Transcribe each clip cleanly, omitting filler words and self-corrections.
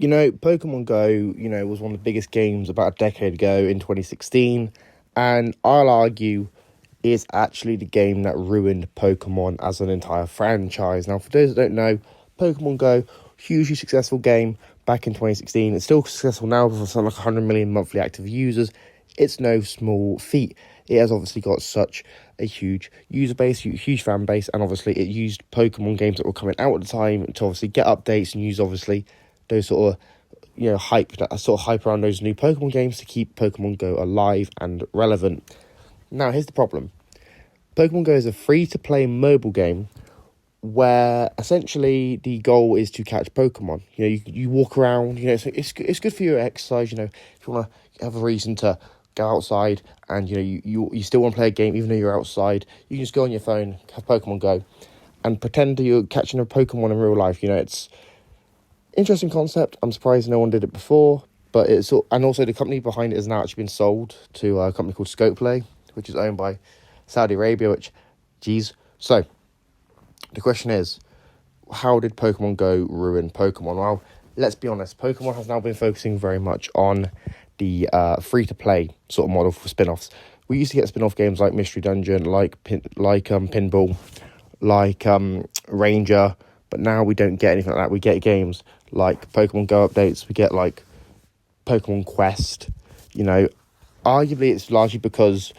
Pokemon Go, was one of the biggest games about a decade ago in 2016, and I'll argue is actually the game that ruined Pokemon as an entire franchise. Now, for those that don't know, Pokemon Go, hugely successful game back in 2016. It's still successful now with something like 100 million monthly active users. It's no small feat. It has obviously got such a huge user base, huge fan base, and obviously it used Pokemon games that were coming out at the time to obviously get updates and use obviously those sort of hype around those new Pokemon games to keep Pokemon Go alive and relevant. Now, here's the problem. Pokemon Go is a free-to-play mobile game where essentially the goal is to catch Pokemon. You walk around, it's good for your exercise, if you want to have a reason to go outside and, you still want to play a game even though you're outside, you can just go on your phone, have Pokemon Go, and pretend that you're catching a Pokemon in real life. It's interesting concept. I'm surprised no one did it before, but and also the company behind it has now actually been sold to a company called Scopeplay, which is owned by Saudi Arabia, So, the question is, how did Pokemon Go ruin Pokemon? Well, let's be honest, Pokemon has now been focusing very much on the free-to-play sort of model for spin-offs. We used to get spin-off games like Mystery Dungeon, like Pinball, like Ranger, but now we don't get anything like that. We get games like Pokemon Go updates, we get like Pokemon Quest. Arguably it's largely because,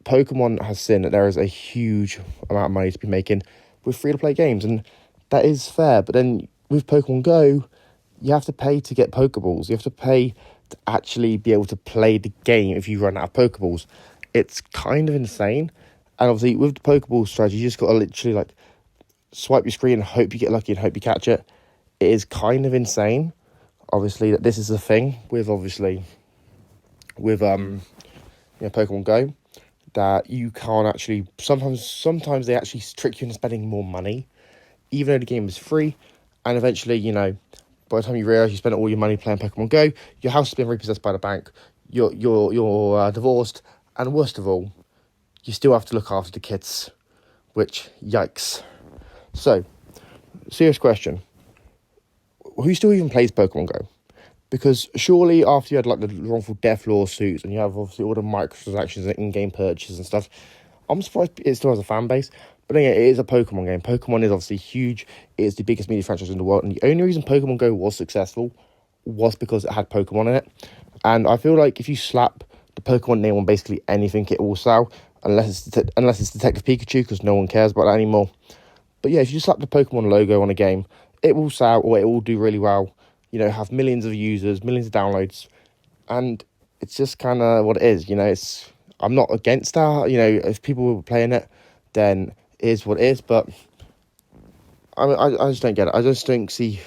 Pokemon has seen that there is a huge amount of money to be making with free-to-play games, and that is fair. But then with Pokemon Go, you have to pay to get Pokeballs. You have to pay to actually be able to play the game if you run out of Pokeballs. It's kind of insane. And obviously with the Pokeball strategy, you just got to literally swipe your screen and hope you get lucky and hope you catch it. It is kind of insane, obviously, that this is a thing with Pokemon Go, that you can't actually, sometimes they actually trick you into spending more money, even though the game is free, and eventually, by the time you realise you spent all your money playing Pokemon Go, your house has been repossessed by the bank, you're divorced, and worst of all, you still have to look after the kids, which, yikes. So, serious question. Who still even plays Pokemon Go? Because surely after you had the wrongful death lawsuits and you have obviously all the microtransactions and in-game purchases and stuff, I'm surprised it still has a fan base. But again, it is a Pokemon game. Pokemon is obviously huge. It is the biggest media franchise in the world. And the only reason Pokemon Go was successful was because it had Pokemon in it. And I feel like if you slap the Pokemon name on basically anything, it will sell. Unless it's Detective Pikachu, because no one cares about that anymore. But yeah, if you slap the Pokemon logo on a game, it will sell or it will do really well. Have millions of users, millions of downloads, and it's just kind of what it is. I'm not against that. If people were playing it, then it is what it is. But I just don't get it. I just don't see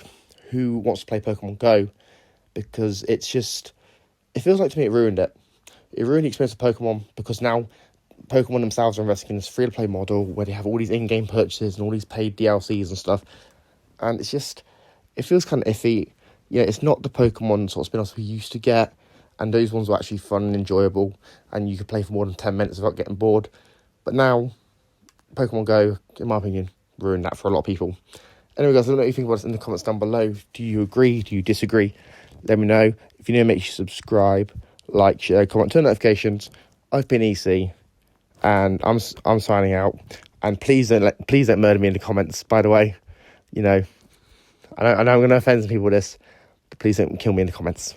who wants to play Pokemon Go, because it feels like to me it ruined it. It ruined the experience of Pokemon, because now Pokemon themselves are investing in this free-to-play model where they have all these in-game purchases and all these paid DLCs and stuff, and it feels kind of iffy. It's not the Pokemon sort of spin-offs we used to get, and those ones were actually fun and enjoyable, and you could play for more than 10 minutes without getting bored. But now, Pokemon Go, in my opinion, ruined that for a lot of people. Anyway, guys, let me know what you think about this in the comments down below. Do you agree? Do you disagree? Let me know. If you're new, make sure you subscribe, like, share, comment, turn notifications. I've been EC, and I'm signing out. And please don't murder me in the comments, by the way. I know I'm going to offend some people with this, but please don't kill me in the comments.